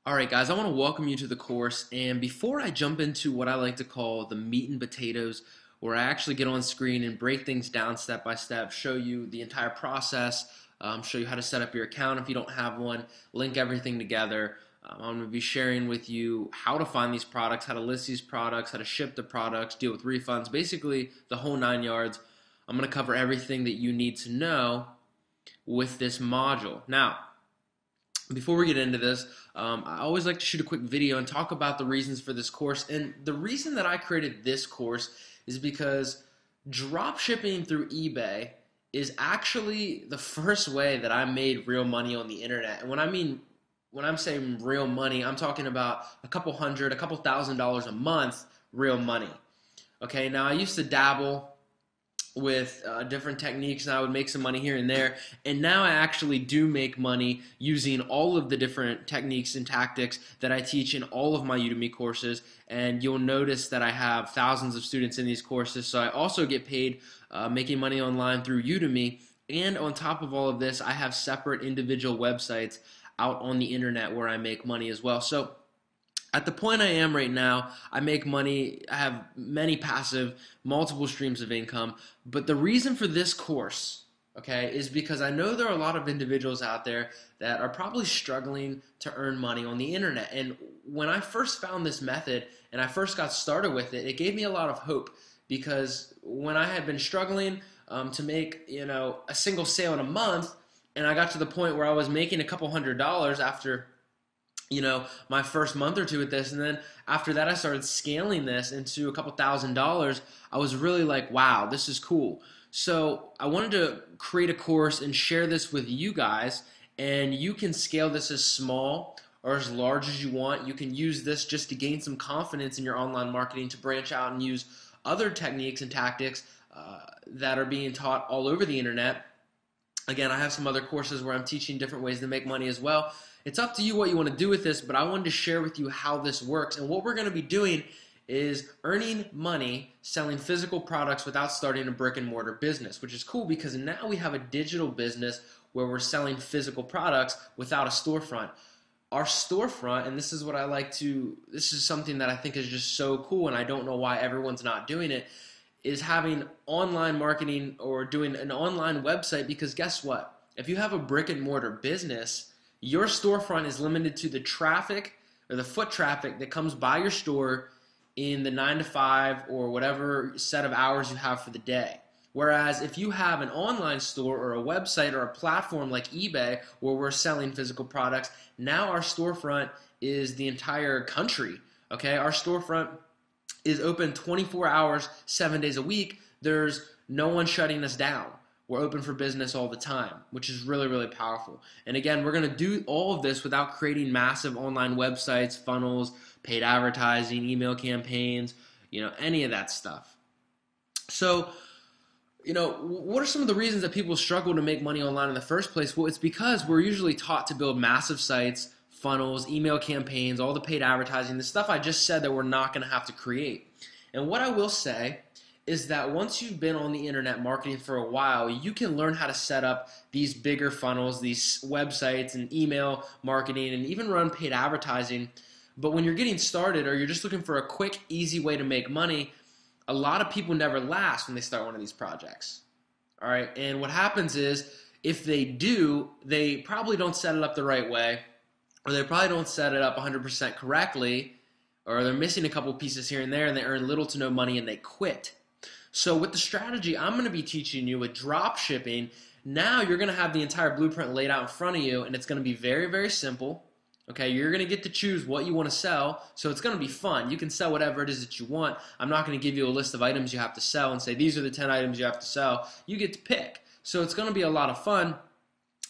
Alright guys, I want to welcome you to the course, and before I jump into what I like to call the meat and potatoes, where I actually get on screen and break things down step by step, show you the entire process, show you how to set up your account if you don't have one, link everything together. I'm going to be sharing with you how to find these products, how to list these products, how to ship the products, deal with refunds, basically the whole 9 yards. I'm going to cover everything that you need to know with this module. Now, before we get into this, I always like to shoot a quick video and talk about the reasons for this course. And the reason that I created this course is because drop shipping through eBay is actually the first way that I made real money on the internet. And when I'm saying real money, I'm talking about a couple $1,000 a month real money. Okay, now I used to dabble with different techniques, and I would make some money here and there, and now I actually do make money using all of the different techniques and tactics that I teach in all of my Udemy courses. And you'll notice that I have thousands of students in these courses, so I also get paid making money online through Udemy. And on top of all of this, I have separate individual websites out on the internet where I make money as well. So at the point I am right now, I make money, I have many passive, multiple streams of income, but the reason for this course, okay, is because I know there are a lot of individuals out there that are probably struggling to earn money on the internet. And when I first found this method and I first got started with it, it gave me a lot of hope, because when I had been struggling to make, a single sale in a month, and I got to the point where I was making a couple $100s after my first month or two with this, and then after that I started scaling this into a couple $1,000s. I was really like, wow, this is cool. So I wanted to create a course and share this with you guys, and you can scale this as small or as large as you want. You can use this just to gain some confidence in your online marketing, to branch out and use other techniques and tactics that are being taught all over the internet. Again, I have some other courses where I'm teaching different ways to make money as well. It's up to you what you want to do with this, but I wanted to share with you how this works. And what we're going to be doing is earning money selling physical products without starting a brick and mortar business, which is cool because now we have a digital business where we're selling physical products without a storefront. Our storefront, and this is what I like to, this is something that I think is just so cool, and I don't know why everyone's not doing it, is having online marketing or doing an online website. Because guess what? If you have a brick and mortar business, your storefront is limited to the traffic or the foot traffic that comes by your store in the 9 to 5 or whatever set of hours you have for the day. Whereas if you have an online store or a website or a platform like eBay where we're selling physical products, now our storefront is the entire country. Okay, our storefront is open 24 hours, 7 days a week. There's no one shutting us down. We're open for business all the time, which is really, really powerful. And again, we're going to do all of this without creating massive online websites, funnels, paid advertising, email campaigns, any of that stuff. So, what are some of the reasons that people struggle to make money online in the first place? Well, it's because we're usually taught to build massive sites, funnels, email campaigns, all the paid advertising, the stuff I just said that we're not going to have to create. And what I will say is that once you've been on the internet marketing for a while, you can learn how to set up these bigger funnels, these websites and email marketing, and even run paid advertising. But when you're getting started or you're just looking for a quick, easy way to make money, a lot of people never last when they start one of these projects. All right, and what happens is if they do, they probably don't set it up the right way, or they probably don't set it up 100% correctly, or they're missing a couple pieces here and there, and they earn little to no money and they quit. So with the strategy I'm going to be teaching you with drop shipping, now you're going to have the entire blueprint laid out in front of you, and it's going to be very, very simple. Okay, you're going to get to choose what you want to sell, so it's going to be fun. You can sell whatever it is that you want. I'm not going to give you a list of items you have to sell and say these are the 10 items you have to sell. You get to pick. So it's going to be a lot of fun.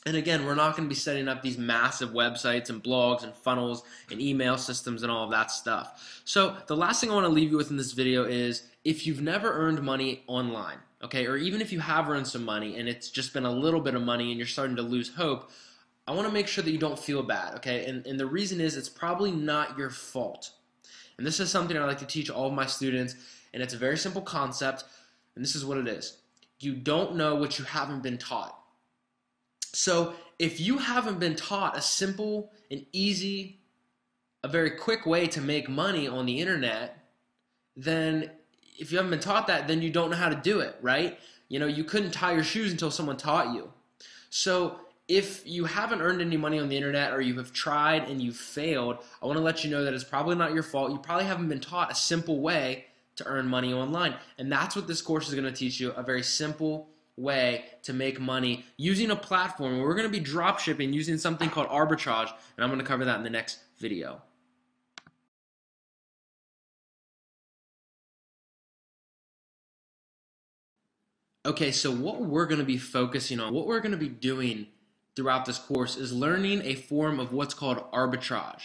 And again, we're not going to be setting up these massive websites and blogs and funnels and email systems and all of that stuff. So the last thing I want to leave you with in this video is, if you've never earned money online, okay, or even if you have earned some money and it's just been a little bit of money and you're starting to lose hope, I want to make sure that you don't feel bad, okay? And the reason is, it's probably not your fault. And this is something I like to teach all of my students, and it's a very simple concept, and this is what it is. You don't know what you haven't been taught. So if you haven't been taught a simple and easy a very quick way to make money on the internet, then if you haven't been taught that, then you don't know how to do it, right? You couldn't tie your shoes until someone taught you. So if you haven't earned any money on the internet, or you have tried and you've failed, I want to let you know that it's probably not your fault. You probably haven't been taught a simple way to earn money online. And that's what this course is going to teach you, a very simple way to make money using a platform where we're going to be drop shipping using something called arbitrage, and I'm going to cover that in the next video. Okay, so what we're going to be focusing on, what we're going to be doing throughout this course is learning a form of what's called arbitrage,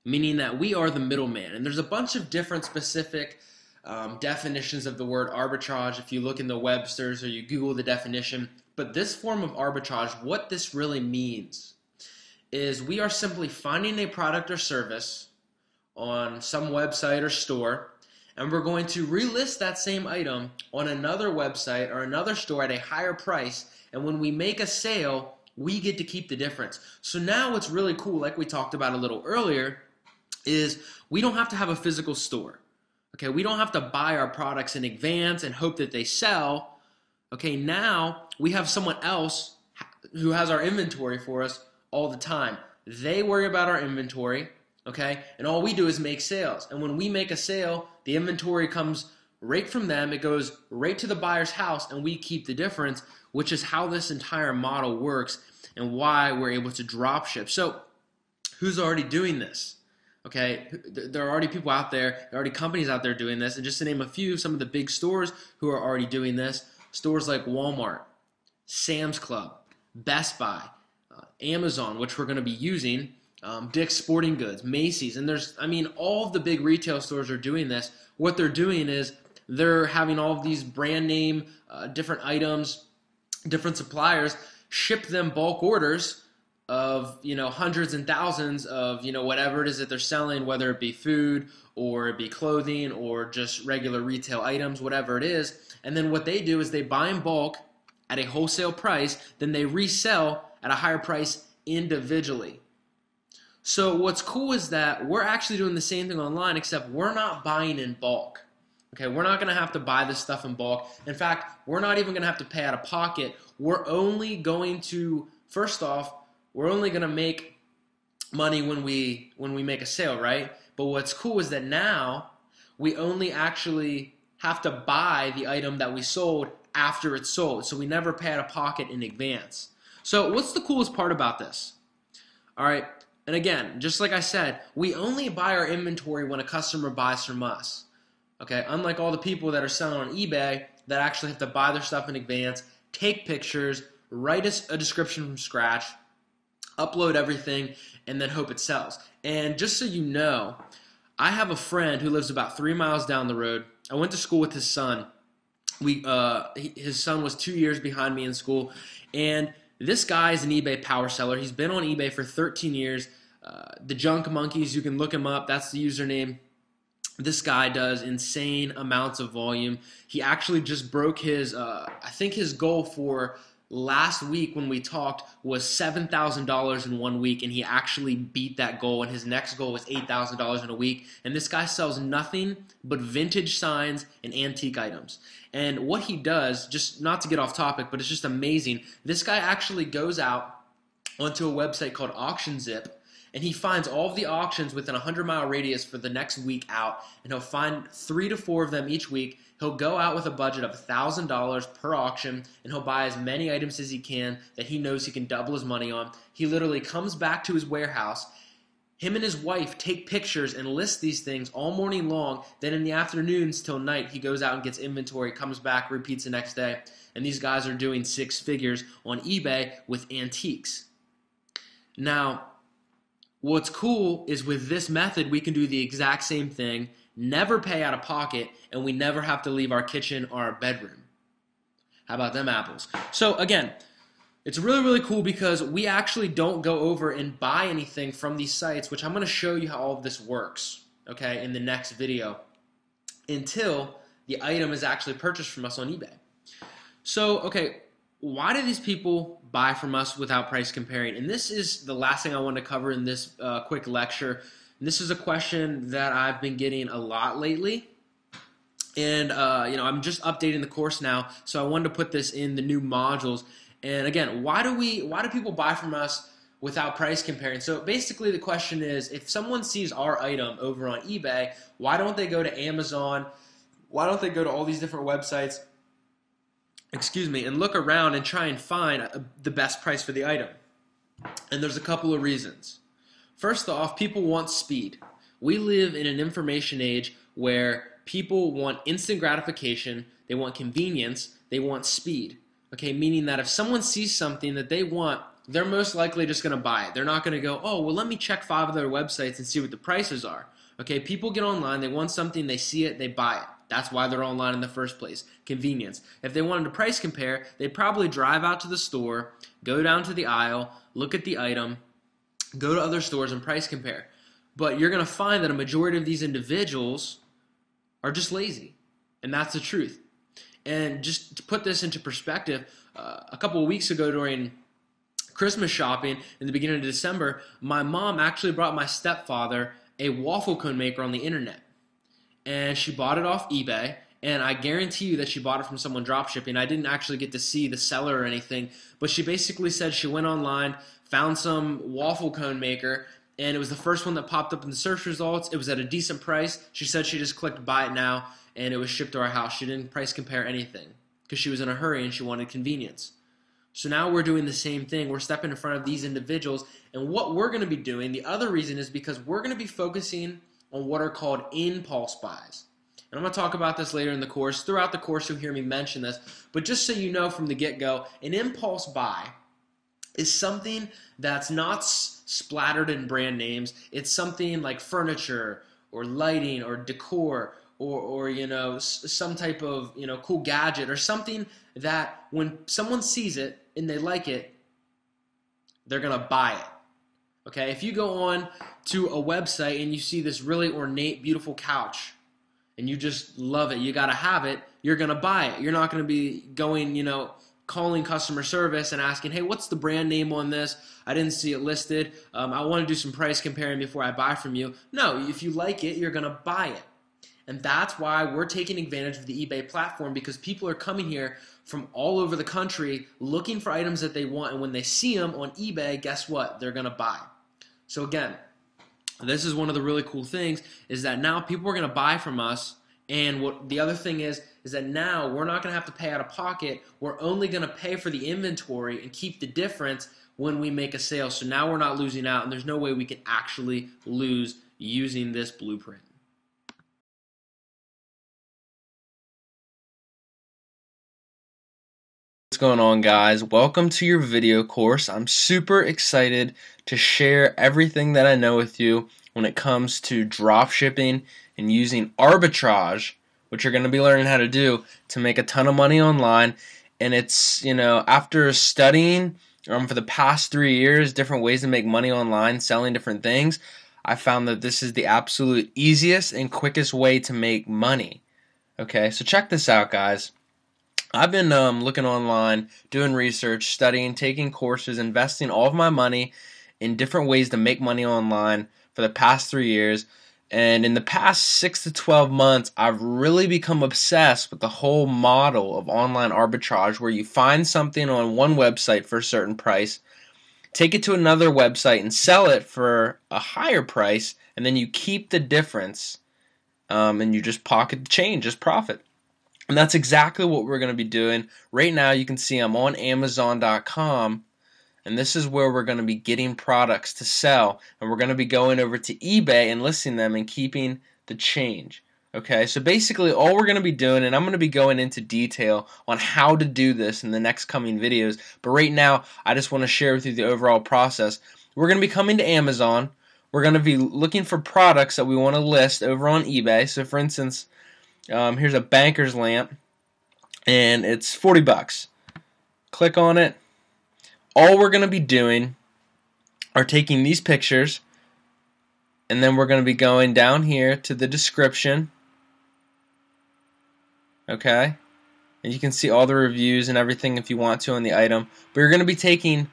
meaning that we are the middleman. And there's a bunch of different specific definitions of the word arbitrage if you look in the Webster's or you Google the definition. But this form of arbitrage, what this really means is we are simply finding a product or service on some website or store, and we're going to relist that same item on another website or another store at a higher price, and when we make a sale, we get to keep the difference. So now what's really cool, like we talked about a little earlier, is we don't have to have a physical store. Okay, we don't have to buy our products in advance and hope that they sell. Okay, now we have someone else who has our inventory for us all the time. They worry about our inventory, okay, and all we do is make sales. And when we make a sale, the inventory comes right from them. It goes right to the buyer's house, and we keep the difference, which is how this entire model works and why we're able to drop ship. So who's already doing this? Okay, there are already people out there, there are already companies out there doing this, and just to name a few, some of the big stores who are already doing this, stores like Walmart, Sam's Club, Best Buy, Amazon, which we're going to be using, Dick's Sporting Goods, Macy's, and all of the big retail stores are doing this. What they're doing is they're having all of these brand name, different items, different suppliers, ship them bulk orders of hundreds and thousands of whatever it is that they're selling, whether it be food or it be clothing or just regular retail items, whatever it is. And then what they do is they buy in bulk at a wholesale price, then they resell at a higher price individually. So what's cool is that we're actually doing the same thing online, except we're not buying in bulk. Okay, we're not going to have to buy this stuff in bulk. In fact, we're not even going to have to pay out of pocket. We're only going to, first off, we're only going to make money when we make a sale, right? But what's cool is that now we only actually have to buy the item that we sold after it's sold. So we never pay out of pocket in advance. So what's the coolest part about this? All right, and again, just like I said, we only buy our inventory when a customer buys from us. Okay, unlike all the people that are selling on eBay that actually have to buy their stuff in advance, take pictures, write a description from scratch, upload everything, and then hope it sells. And just so you know, I have a friend who lives about 3 miles down the road. I went to school with his son. His son was 2 years behind me in school, and this guy is an eBay power seller. He's been on eBay for 13 years. The Junk Monkeys, you can look him up. That's the username. This guy does insane amounts of volume. He actually just broke his, I think his goal for last week when we talked was $7,000 in 1 week, and he actually beat that goal, and his next goal was $8,000 in a week. And this guy sells nothing but vintage signs and antique items. And what he does, just not to get off topic, but it's just amazing, this guy actually goes out onto a website called AuctionZip, and he finds all of the auctions within a 100-mile radius for the next week out, and he'll find 3 to 4 of them each week. He'll go out with a budget of $1,000 per auction, and he'll buy as many items as he can that he knows he can double his money on. He literally comes back to his warehouse. Him and his wife take pictures and list these things all morning long. Then in the afternoons till night, he goes out and gets inventory, comes back, repeats the next day. And these guys are doing 6 figures on eBay with antiques. Now, what's cool is with this method, we can do the exact same thing, never pay out of pocket, and we never have to leave our kitchen or our bedroom. How about them apples? So again, it's really, really cool because we actually don't go over and buy anything from these sites, which I'm going to show you how all of this works, okay, in the next video, until the item is actually purchased from us on eBay. So, okay, why do these people buy from us without price comparing? And this is the last thing I want to cover in this quick lecture. And this is a question that I've been getting a lot lately. And I'm just updating the course now, so I wanted to put this in the new modules. And again, why do people buy from us without price comparing? So basically the question is, if someone sees our item over on eBay, why don't they go to Amazon? Why don't they go to all these different websites, and look around and try and find the best price for the item? And there's a couple of reasons. First off, people want speed. We live in an information age where people want instant gratification, they want convenience, they want speed. Okay, meaning that if someone sees something that they want, they're most likely just going to buy it. They're not going to go, oh, well, let me check 5 other websites and see what the prices are. Okay, people get online, they want something, they see it, they buy it. That's why they're online in the first place. Convenience. If they wanted to price compare, they'd probably drive out to the store, go down to the aisle, look at the item, go to other stores and price compare. But you're going to find that a majority of these individuals are just lazy, and that's the truth. And just to put this into perspective, a couple of weeks ago during Christmas shopping in the beginning of December, my mom actually brought my stepfather a waffle cone maker on the internet, and she bought it off eBay, and I guarantee you that she bought it from someone dropshipping. I didn't actually get to see the seller or anything, but she basically said she went online, found some waffle cone maker, and it was the first one that popped up in the search results. It was at a decent price. She said she just clicked buy it now, and it was shipped to our house. She didn't price compare anything because she was in a hurry and she wanted convenience. So now we're doing the same thing. We're stepping in front of these individuals, and what we're going to be doing, the other reason is because we're going to be focusing on what are called impulse buys. And I'm going to talk about this later in the course. Throughout the course, you'll hear me mention this, but just so you know from the get-go, an impulse buy is something that's not splattered in brand names. It's something like furniture or lighting or decor or some type of cool gadget or something that when someone sees it and they like it, they're gonna buy it. Okay, if you go on to a website and you see this really ornate, beautiful couch and you just love it, you gotta have it, you're gonna buy it. You're not gonna be going, calling customer service and asking, hey, what's the brand name on this? I didn't see it listed. I want to do some price comparing before I buy from you. No, if you like it, you're going to buy it. And that's why we're taking advantage of the eBay platform, because people are coming here from all over the country looking for items that they want, and when they see them on eBay, guess what? They're going to buy. So again, this is one of the really cool things, is that now people are going to buy from us. And what the other thing is that now we're not going to have to pay out of pocket. We're only going to pay for the inventory and keep the difference when we make a sale. So now we're not losing out, and there's no way we can actually lose using this blueprint. What's going on, guys? Welcome to your video course. I'm super excited to share everything that I know with you when it comes to drop shipping and using arbitrage, which you're going to be learning how to do to make a ton of money online. And it's, after studying for the past 3 years different ways to make money online selling different things, I found that this is the absolute easiest and quickest way to make money. Okay, so check this out, guys. I've been looking online, doing research, studying, taking courses, investing all of my money in different ways to make money online for the past 3 years. And in the past 6 to 12 months, I've really become obsessed with the whole model of online arbitrage, where you find something on one website for a certain price, take it to another website and sell it for a higher price, and then you keep the difference and you just pocket the change, just profit. And that's exactly what we're going to be doing. Right now you can see I'm on Amazon.com. And this is where we're going to be getting products to sell. And we're going to be going over to eBay and listing them and keeping the change. Okay, so basically all we're going to be doing, and I'm going to be going into detail on how to do this in the next coming videos. But right now, I just want to share with you the overall process. We're going to be coming to Amazon. We're going to be looking for products that we want to list over on eBay. So for instance, here's a banker's lamp, and it's 40 bucks. Click on it. All we're going to be doing are taking these pictures, and then we're going to be going down here to the description. Okay? And you can see all the reviews and everything if you want to on the item. But you're going to be taking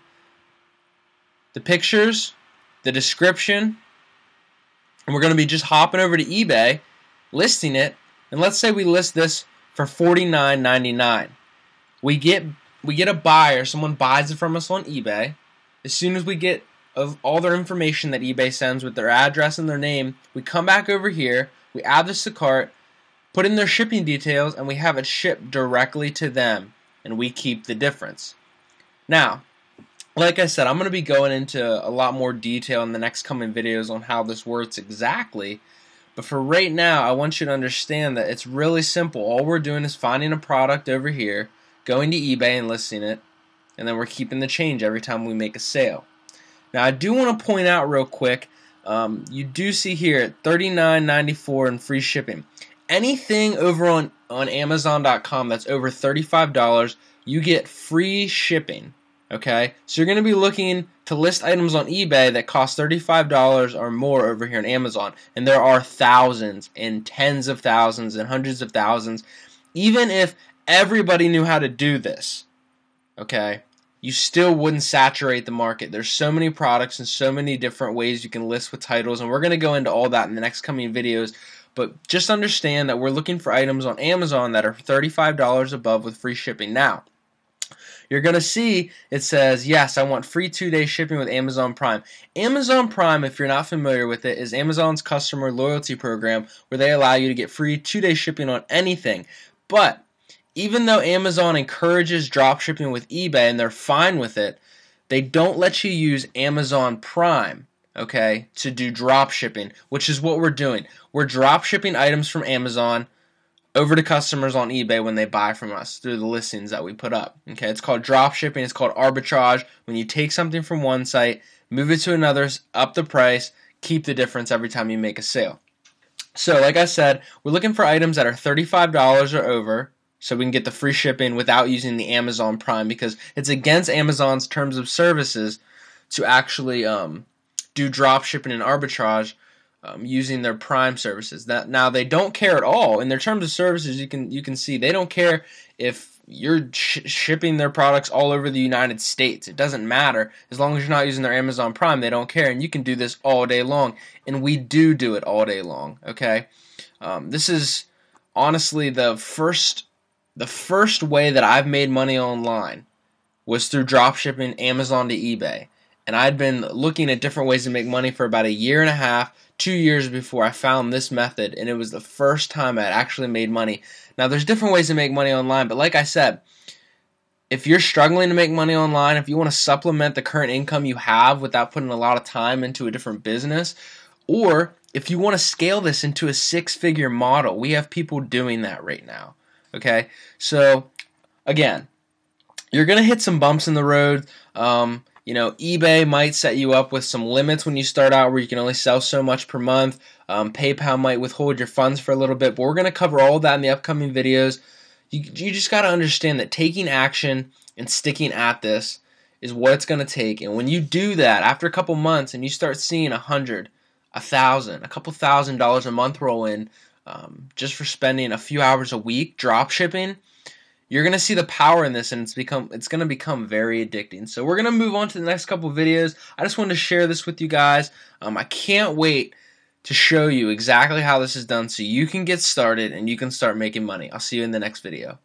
the pictures, the description, And we're going to be just hopping over to eBay, listing it, and let's say we list this for $49.99. We get a buyer, someone buys it from us on eBay. As soon as we get all their information that eBay sends with their address and their name, we come back over here, we add this to cart, put in their shipping details, and we have it shipped directly to them, and we keep the difference. Now, like I said, I'm going to be going into a lot more detail in the next coming videos on how this works exactly, but for right now, I want you to understand that it's really simple. All we're doing is finding a product over here, going to eBay and listing it, and then we're keeping the change every time we make a sale. Now, I do want to point out real quick, you do see here $39.94 and free shipping. Anything over on Amazon.com that's over $35, you get free shipping. Okay, so you're going to be looking to list items on eBay that cost $35 or more over here on Amazon, and there are thousands and tens of thousands and hundreds of thousands. Even if everybody knew how to do this, okay, you still wouldn't saturate the market. There's so many products and so many different ways you can list with titles, and we're going to go into all that in the next coming videos. But just understand that we're looking for items on Amazon that are $35 above with free shipping. Now, you're going to see it says, yes, I want free 2-day shipping with Amazon Prime. Amazon Prime, if you're not familiar with it, is Amazon's customer loyalty program where they allow you to get free 2-day shipping on anything. But even though Amazon encourages drop shipping with eBay and they're fine with it, they don't let you use Amazon Prime, okay, to do drop shipping, which is what we're doing. We're drop shipping items from Amazon over to customers on eBay when they buy from us through the listings that we put up. Okay, it's called drop shipping. It's called arbitrage. When you take something from one site, move it to another, up the price, keep the difference every time you make a sale. So, like I said, we're looking for items that are $35 or over, so we can get the free shipping without using the Amazon Prime, because it's against Amazon's terms of services to actually do drop shipping and arbitrage using their Prime services. Now they don't care at all in their terms of services. You can see they don't care if you're shipping their products all over the United States. It doesn't matter as long as you're not using their Amazon Prime. They don't care, and you can do this all day long, and we do it all day long. Okay, this is honestly the first way that I've made money online was through drop shipping Amazon to eBay. And I'd been looking at different ways to make money for about 1.5 years, 2 years before I found this method, and it was the first time I'd actually made money. Now, there's different ways to make money online, but like I said, if you're struggling to make money online, if you want to supplement the current income you have without putting a lot of time into a different business, or if you want to scale this into a 6-figure model, we have people doing that right now. Okay, so again, you're going to hit some bumps in the road. eBay might set you up with some limits when you start out where you can only sell so much per month. PayPal might withhold your funds for a little bit, but we're going to cover all that in the upcoming videos. You just got to understand that taking action and sticking at this is what it's going to take. And when you do that, after a couple months and you start seeing $100, $1,000, a couple $1,000s a month roll in just for spending a few hours a week drop shipping, you're going to see the power in this, and it's going to become very addicting. So we're going to move on to the next couple of videos. I just wanted to share this with you guys. I can't wait to show you exactly how this is done so you can get started and you can start making money. I'll see you in the next video.